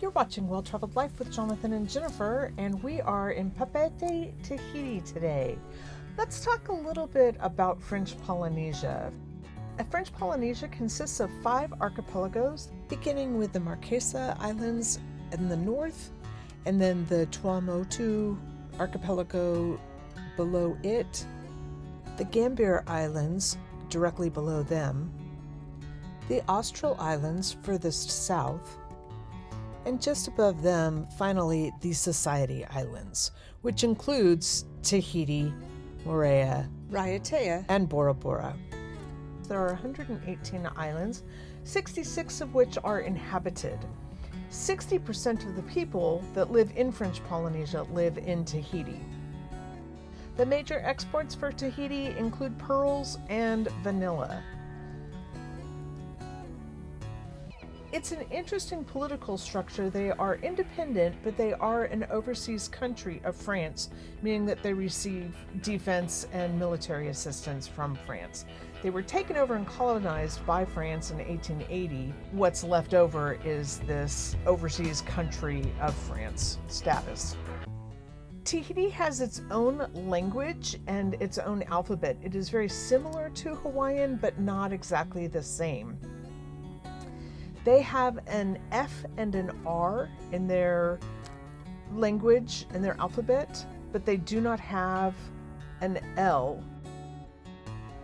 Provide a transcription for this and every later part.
You're watching Well Traveled Life with Jonathan and Jennifer, and we are in Papeete, Tahiti today. Let's talk a little bit about French Polynesia. French Polynesia consists of 5 archipelagos, beginning with the Marche Islands in the north, and then the Tuamotu archipelago below it, the Gambier Islands directly below them, the Austral Islands furthest south, and just above them, finally, the Society Islands, which includes Tahiti, Moorea, Raiatea, and Bora Bora. There are 118 islands, 66 of which are inhabited. 60% of the people that live in French Polynesia live in Tahiti. The major exports for Tahiti include pearls and vanilla. It's an interesting political structure. They are independent, but they are an overseas country of France, meaning that they receive defense and military assistance from France. They were taken over and colonized by France in 1880. What's left over is this overseas country of France status. Tahiti has its own language and its own alphabet. It is very similar to Hawaiian, but not exactly the same. They have an F and an R in their language and their alphabet, but they do not have an L.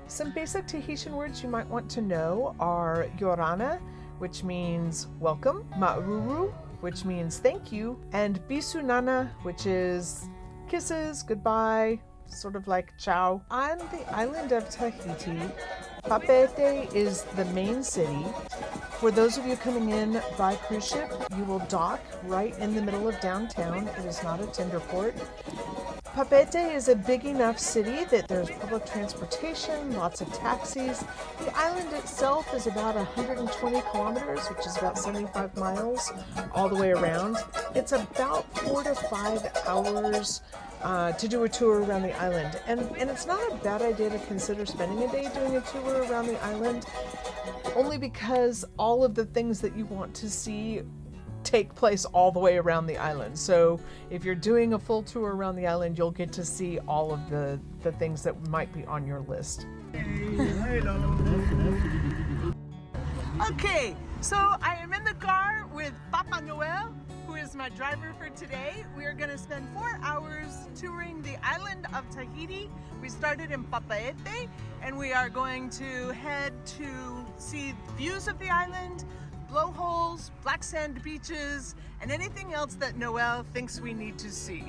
Some basic Tahitian words you might want to know are Yorana, which means welcome, Ma'ururu, which means thank you, and Bisunana, which is kisses, goodbye, sort of like ciao. On the island of Tahiti, Papeete is the main city. For those of you coming in by cruise ship, you will dock right in the middle of downtown. It is not a tender port. Papeete is a big enough city that there's public transportation, lots of taxis. The island itself is about 120 kilometers, which is about 75 miles all the way around. It's about 4 to 5 hours to do a tour around the island. And it's not a bad idea to consider spending a day doing a tour around the island, only because all of the things that you want to see take place all the way around the island. So if you're doing a full tour around the island, you'll get to see all of the things that might be on your list. Okay, so I am in the car with Papa Noel, who is my driver for today. We are going to spend 4 hours touring the island of Tahiti. We started in Papeete, and we are going to head to see views of the island, blowholes, black sand beaches, and anything else that Noel thinks we need to see.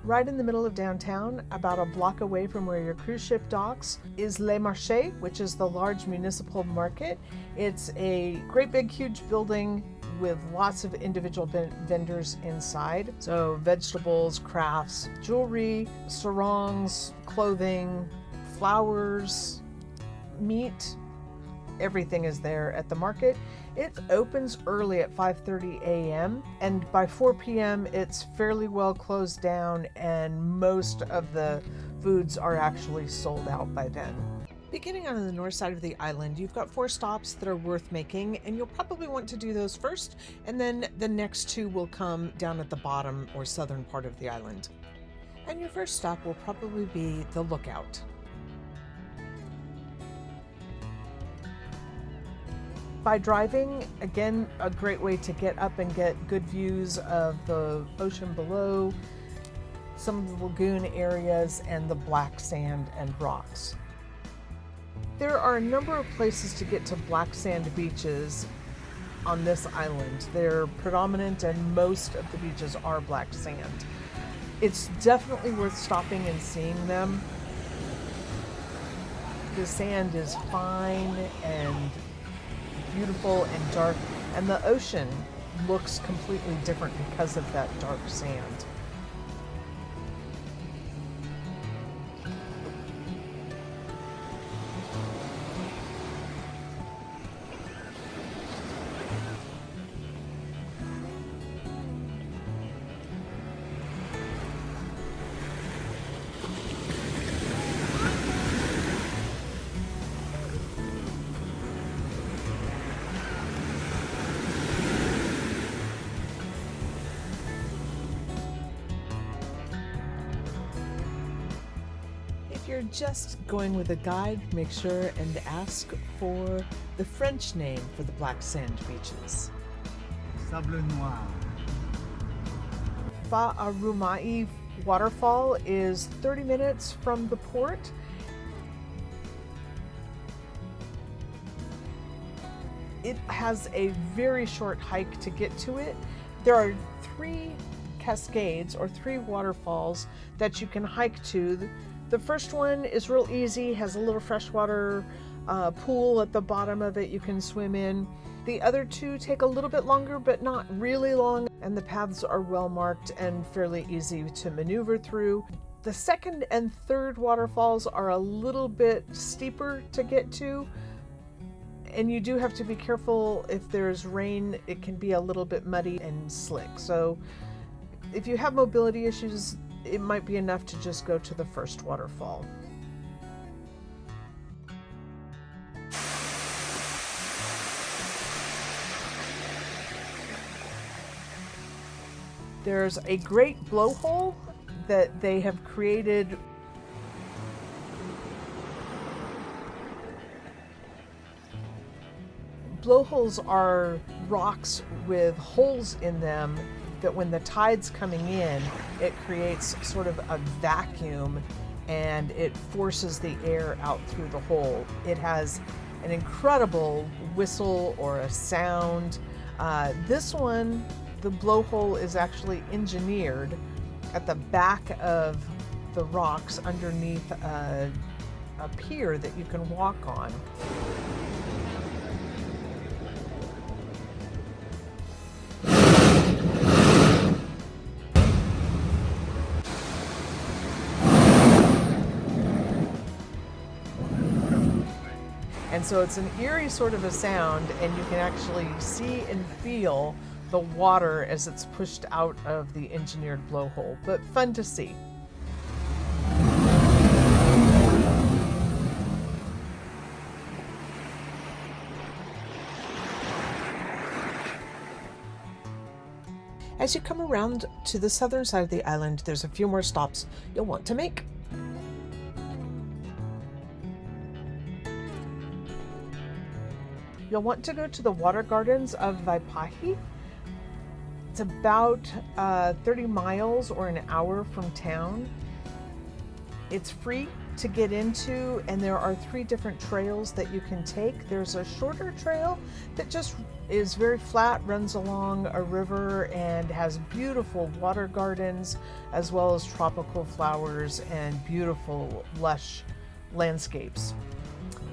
Right in the middle of downtown, about a block away from where your cruise ship docks, is Le Marche, which is the large municipal market. It's a great big huge building with lots of individual vendors inside. So vegetables, crafts, jewelry, sarongs, clothing, flowers, meat, everything is there at the market. It opens early at 5:30 a.m. and by 4 p.m. it's fairly well closed down, and most of the foods are actually sold out by then. Beginning on the north side of the island, you've got 4 stops that are worth making, and you'll probably want to do those first, and then the next 2 will come down at the bottom or southern part of the island. And your first stop will probably be the Lookout. By driving, again, a great way to get up and get good views of the ocean below, some of the lagoon areas, and the black sand and rocks. There are a number of places to get to black sand beaches on this island. They're predominant, and most of the beaches are black sand. It's definitely worth stopping and seeing them. The sand is fine and beautiful and dark, and the ocean looks completely different because of that dark sand. you're just going with a guide, make sure and ask for the French name for the black sand beaches. Sable Noir. Faarumai Waterfall is 30 minutes from the port. It has a very short hike to get to it. There are 3 cascades or 3 waterfalls that you can hike to. The first one is real easy, has a little freshwater pool at the bottom of it you can swim in. The other 2 take a little bit longer, but not really long, and the paths are well marked and fairly easy to maneuver through. The second and third waterfalls are a little bit steeper to get to, and you do have to be careful. If there's rain, it can be a little bit muddy and slick. So if you have mobility issues, it might be enough to just go to the first waterfall. There's a great blowhole that they have created. Blowholes are rocks with holes in them that when the tide's coming in, it creates sort of a vacuum and it forces the air out through the hole. It has an incredible whistle or a sound. This one, the blowhole is actually engineered at the back of the rocks underneath a pier that you can walk on. And so it's an eerie sort of a sound, and you can actually see and feel the water as it's pushed out of the engineered blowhole, but fun to see. As you come around to the southern side of the island, there's a few more stops you'll want to make. You'll want to go to the water gardens of Vaipahi. It's about 30 miles or an hour from town. It's free to get into, and there are 3 different trails that you can take. There's a shorter trail that just is very flat, runs along a river, and has beautiful water gardens as well as tropical flowers and beautiful lush landscapes.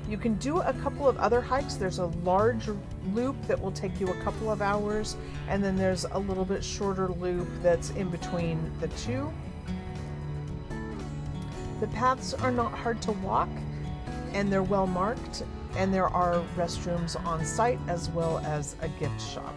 You can do a couple of other hikes. There's a large loop that will take you a couple of hours, and then there's a little bit shorter loop that's in between the 2. The paths are not hard to walk, and they're well marked, and there are restrooms on site as well as a gift shop.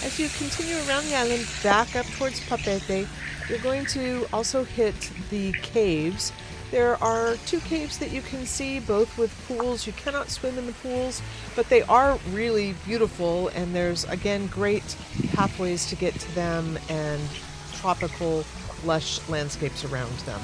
As you continue around the island back up towards Papeete, you're going to also hit the caves. There are 2 caves that you can see, both with pools. You cannot swim in the pools, but they are really beautiful, and there's, again, great pathways to get to them and tropical, lush landscapes around them.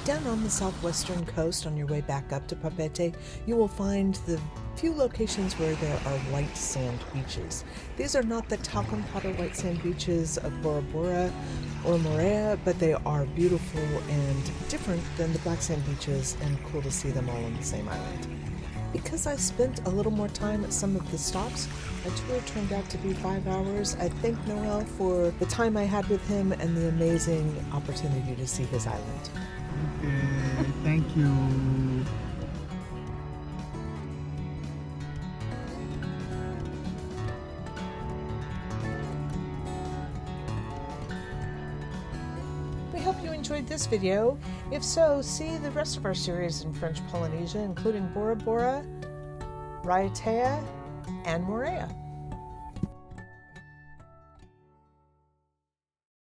Down on the southwestern coast, on your way back up to Papeete, you will find the few locations where there are white sand beaches. These are not the talcum powder white sand beaches of Bora Bora or Morea, but they are beautiful and different than the black sand beaches, and cool to see them all on the same island. Because I spent a little more time at some of the stops, my tour turned out to be 5 hours. I thank Noel for the time I had with him and the amazing opportunity to see his island. Okay, thank you. We hope you enjoyed this video. If so, see the rest of our series in French Polynesia, including Bora Bora, Raiatea, and Moorea.